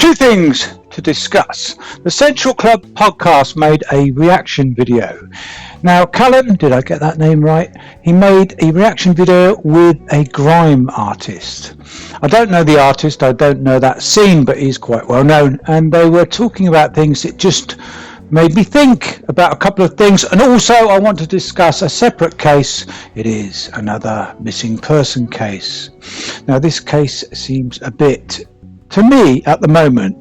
Two things to discuss. The Central Club podcast made a reaction video. Now, Callum, did I get that name right? He made a reaction video with a grime artist. I don't know the artist, I don't know that scene, but he's quite well known. And they were talking about things that just made me think about a couple of things. And also, I want to discuss a separate case. It is another missing person case. Now, this case seems a bit, to me at the moment,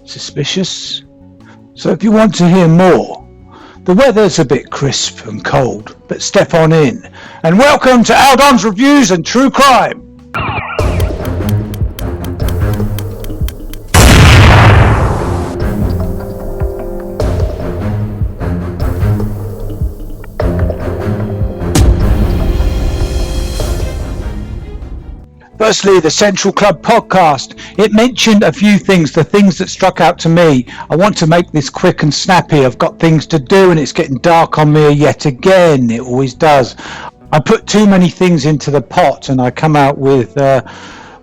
suspicious. So if you want to hear more, the weather's a bit crisp and cold, but step on in. And welcome to Aldon's Reviews and True Crime. Firstly, the Central Club podcast. It mentioned a few things, the things that struck out to me. I want to make this quick and snappy. I've got things to do and it's getting dark on me yet again. It always does. I put too many things into the pot and I come out with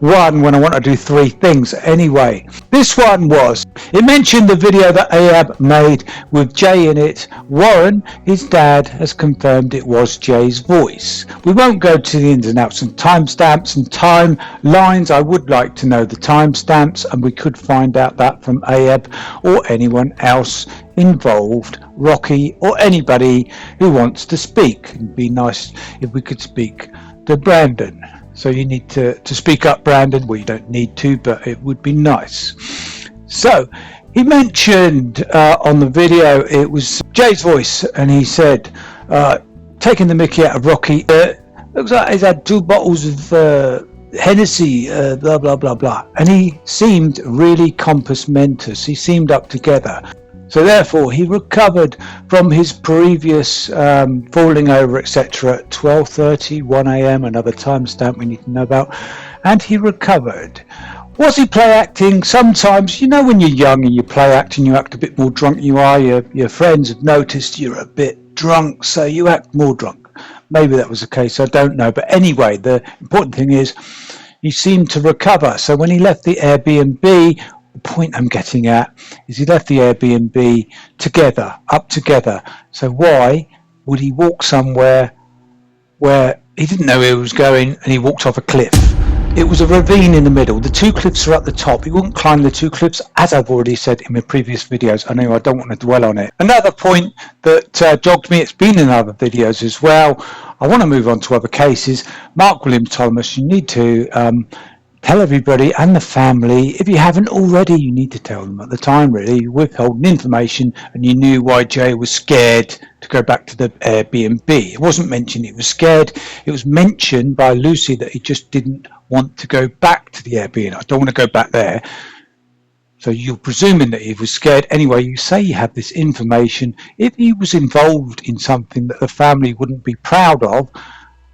one when I want to do three things. Anyway, this one was, it mentioned the video that Ahab made with Jay in it. Warren, his dad, has confirmed it was Jay's voice. We won't go to the ins and outs and timestamps and timelines. I would like to know the timestamps, and we could find out that from Ahab or anyone else involved, Rocky or anybody who wants to speak. It'd be nice if we could speak to Brandon. So you need to speak up, Brandon. Well, you don't need to, but it would be nice. So he mentioned on the video, it was Jay's voice, and he said, taking the mickey out of Rocky, looks like he's had 2 bottles of Hennessy, blah, blah, blah, blah. And he seemed really compos mentis. He seemed up together. So therefore, he recovered from his previous falling over, etc. at 12:30, 1 a.m, another timestamp we need to know about, and he recovered. Was he play acting? Sometimes, you know, when you're young and you play acting, you act a bit more drunk than you are. Your friends have noticed you're a bit drunk, so you act more drunk. Maybe that was the case, I don't know. But anyway, the important thing is he seemed to recover. So when he left the Airbnb, the point I'm getting at is he left the Airbnb up together. So why would he walk somewhere where he didn't know where he was going and he walked off a cliff? It was a ravine in the middle. The 2 cliffs are at the top. He wouldn't climb the 2 cliffs, as I've already said in my previous videos. I know I don't want to dwell on it. Another point that jogged me, it's been in other videos as well. I want to move on to other cases. Mark William Thomas, you need to tell everybody and the family, if you haven't already, you need to tell them at the time, really. You're withholding information and you knew why Jay was scared to go back to the Airbnb. It wasn't mentioned he was scared. It was mentioned by Lucy that he just didn't want to go back to the Airbnb. I don't want to go back there. So you're presuming that he was scared. Anyway, you say you have this information. If he was involved in something that the family wouldn't be proud of,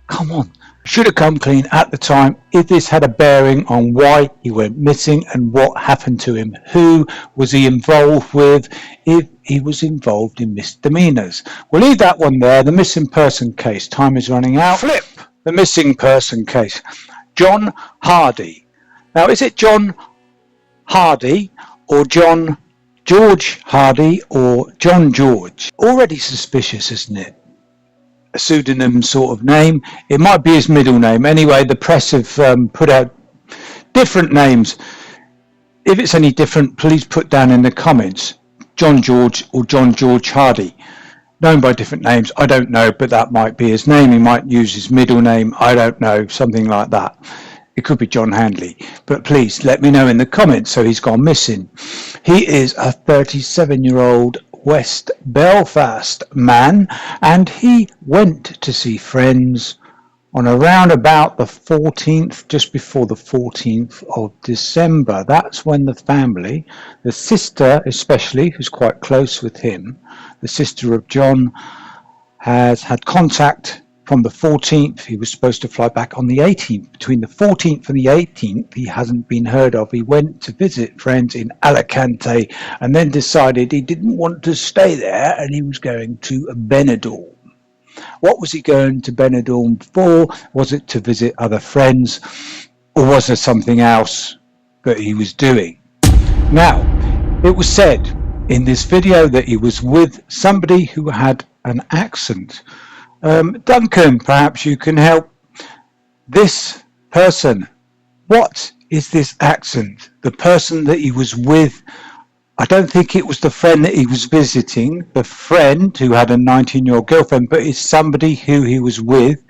come on. Should have come clean at the time if this had a bearing on why he went missing and what happened to him. Who was he involved with if he was involved in misdemeanors? We'll leave that one there. The missing person case. Time is running out. Flip the missing person case. John Hardy. Now, is it John Hardy or John George Hardy or John George? Already suspicious, isn't it? A pseudonym sort of name. It might be his middle name. Anyway, the press have put out different names. If it's any different, please put down in the comments. John George or John George Hardy. Known by different names. I don't know, but that might be his name. He might use his middle name. I don't know. Something like that. It could be John Handley. But please let me know in the comments. So he's gone missing. He is a 37-year-old West Belfast man, and he went to see friends on around about the 14th, just before the 14th of December. That's when the family, the sister especially, who's quite close with him, the sister of John, has had contact from the 14th. He was supposed to fly back on the 18th. Between the 14th and the 18th, he hasn't been heard of. He went to visit friends in Alicante and then decided he didn't want to stay there and he was going to Benidorm. What was he going to Benidorm for? Was it to visit other friends, or was there something else that he was doing? Now, it was said in this video that he was with somebody who had an accent. Duncan, perhaps you can help this person. What is this accent? The person that he was with, I don't think it was the friend that he was visiting, the friend who had a 19-year-old girlfriend, but it's somebody who he was with.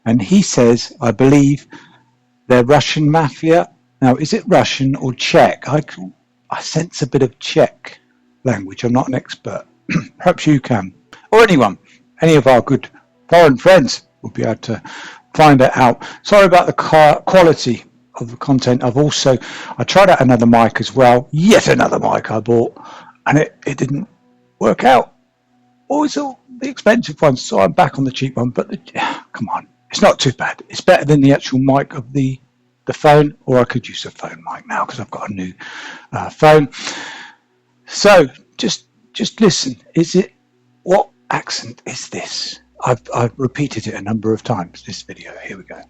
And he says, I believe, they're Russian mafia. Now, is it Russian or Czech? I sense a bit of Czech language. I'm not an expert. Perhaps you can. Or anyone. Any of our good foreign friends will be able to find it out. Sorry about the quality of the content. I tried out another mic as well. Yet another mic I bought. And it didn't work out. Always all the expensive ones. So I'm back on the cheap one. But come on. It's not too bad. It's better than the actual mic of the phone, or I could use a phone mic now because I've got a new phone. So just listen. What accent is this? I've repeated it a number of times, this video. Here we go.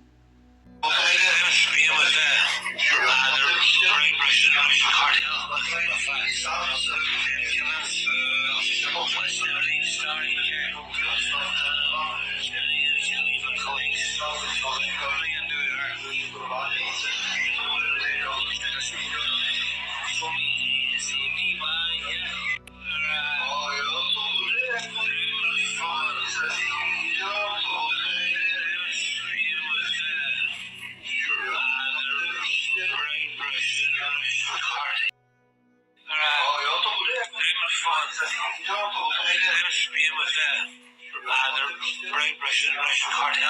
Russian cartel,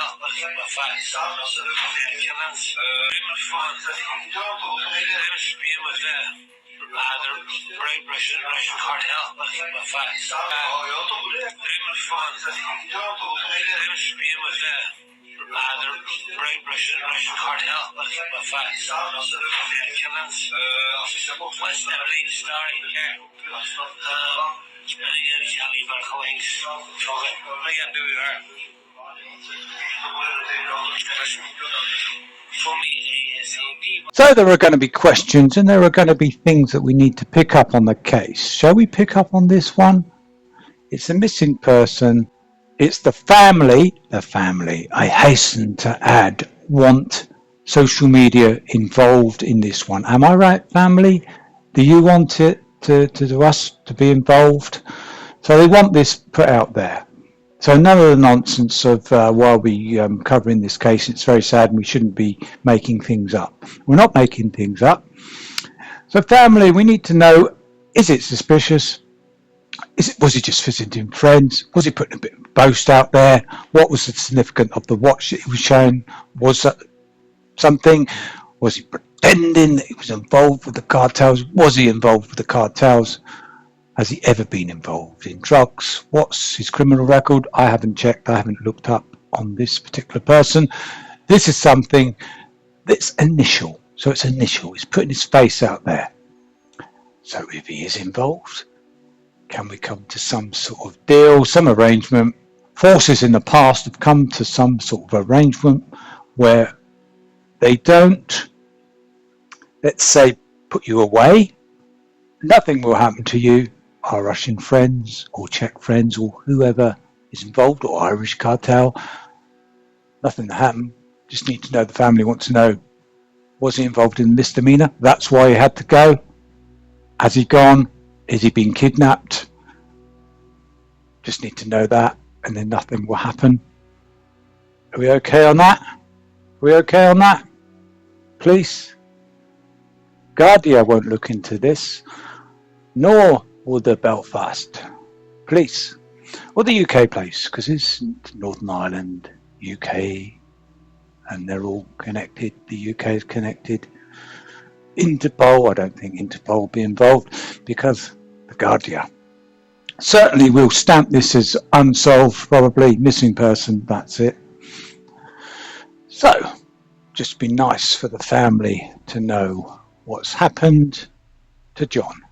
So there are going to be questions and there are going to be things that we need to pick up on the case. Shall we pick up on this one? It's a missing person. It's the family. I hasten to add, want social media involved in this one. Am I right, family? Do you want it to us to be involved? So they want this put out there. So none of the nonsense of while we covering this case, it's very sad and we shouldn't be making things up. We're not making things up. So family, we need to know, is it suspicious? Was he just visiting friends? Was he putting a bit of boast out there? What was the significance of the watch that he was showing? Was that something? Was he pretending that he was involved with the cartels? Was he involved with the cartels? Has he ever been involved in drugs? What's his criminal record? I haven't checked. I haven't looked up on this particular person. This is something that's initial. So it's initial. He's putting his face out there. So if he is involved, can we come to some sort of deal, some arrangement? Forces in the past have come to some sort of arrangement where they don't, let's say, put you away. Nothing will happen to you. Our Russian friends or Czech friends or whoever is involved, or Irish cartel, nothing to happen. Just need to know, the family wants to know, was he involved in misdemeanor? That's why he had to go. Has he gone? Is he been kidnapped? Just need to know that, and then nothing will happen. Are we okay on that? Are we okay on that? Please? Guardia won't look into this, nor will the Belfast police, or the UK police, because it's Northern Ireland, UK, and they're all connected. The UK is connected. Interpol, I don't think Interpol will be involved, because the Guardia certainly will stamp this as unsolved, probably missing person, that's it. So, just be nice for the family to know what's happened to John.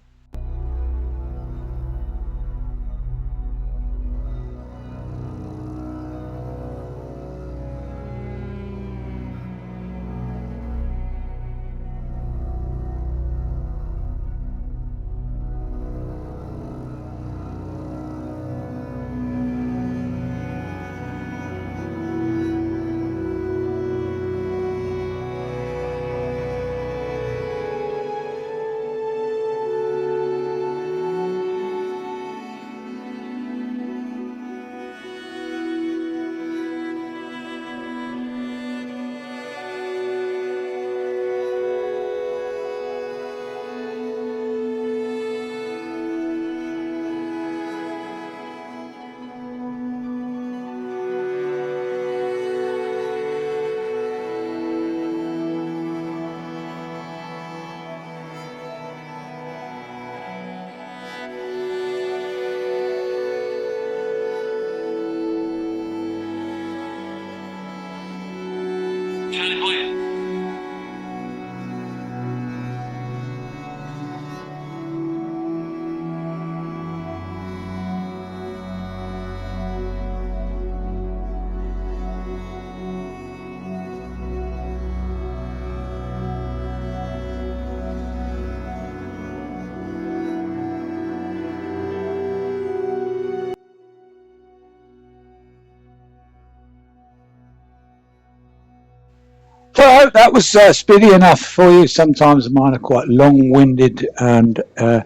hope that was speedy enough for you. Sometimes mine are quite long-winded, and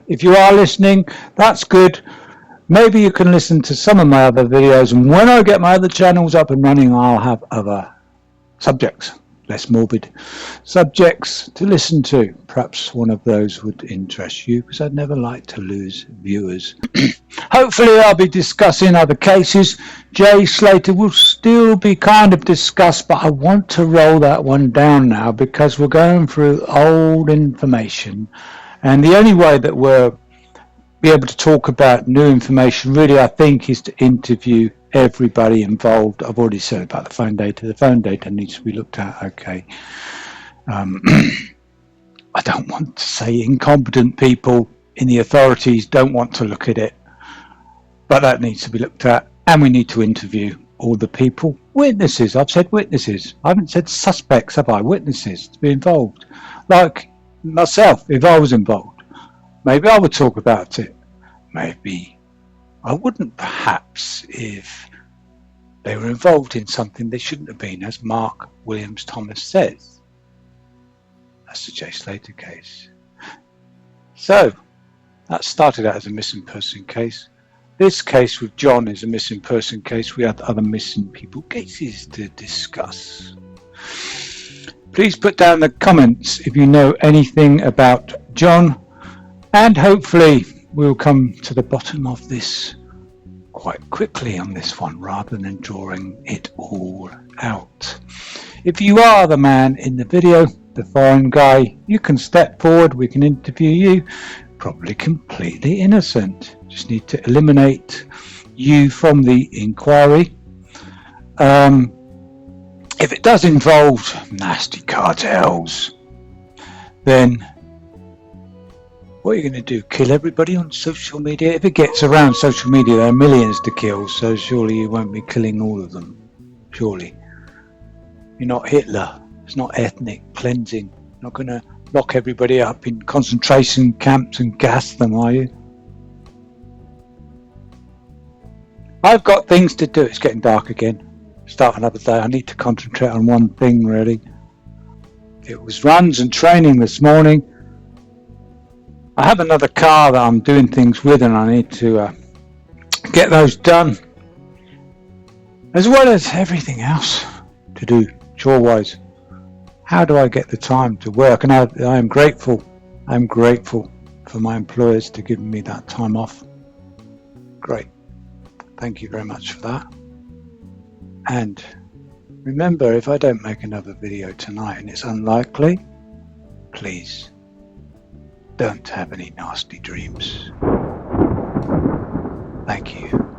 if you are listening, that's good. Maybe you can listen to some of my other videos, and when I get my other channels up and running, I'll have other subjects, less morbid subjects to listen to. Perhaps one of those would interest you, because I'd never like to lose viewers. Hopefully I'll be discussing other cases. Jay Slater will still be kind of discussed, but I want to roll that one down now because we're going through old information, and the only way that we'll be able to talk about new information really, I think, is to interview everybody involved. I've already said about the phone data. The phone data needs to be looked at. Okay. I don't want to say incompetent people in the authorities don't want to look at it, but that needs to be looked at, and we need to interview all the people. Witnesses. I've said witnesses. I haven't said suspects, have I? Witnesses to be involved. Like myself, if I was involved. Maybe I would talk about it. Maybe I wouldn't, perhaps, if they were involved in something they shouldn't have been, as Mark Williams Thomas says. That's the Jay Slater case. So, that started out as a missing person case. This case with John is a missing person case. We have other missing people cases to discuss. Please put down in the comments if you know anything about John, and hopefully we'll come to the bottom of this quite quickly on this one, rather than drawing it all out. If you are the man in the video, the foreign guy, you can step forward, we can interview you. Probably completely innocent. Just need to eliminate you from the inquiry. If it does involve nasty cartels, then what are you going to do? Kill everybody on social media? If it gets around social media, there are millions to kill, so surely you won't be killing all of them. Surely. You're not Hitler. It's not ethnic cleansing. You're not going to lock everybody up in concentration camps and gas them, are you? I've got things to do. It's getting dark again. Start another day. I need to concentrate on one thing, really. It was runs and training this morning. I have another car that I'm doing things with, and I need to get those done, as well as everything else to do chore-wise. How do I get the time to work? And I am grateful. I'm grateful for my employers to give me that time off. Great. Thank you very much for that. And remember, if I don't make another video tonight, and it's unlikely, please don't have any nasty dreams. Thank you.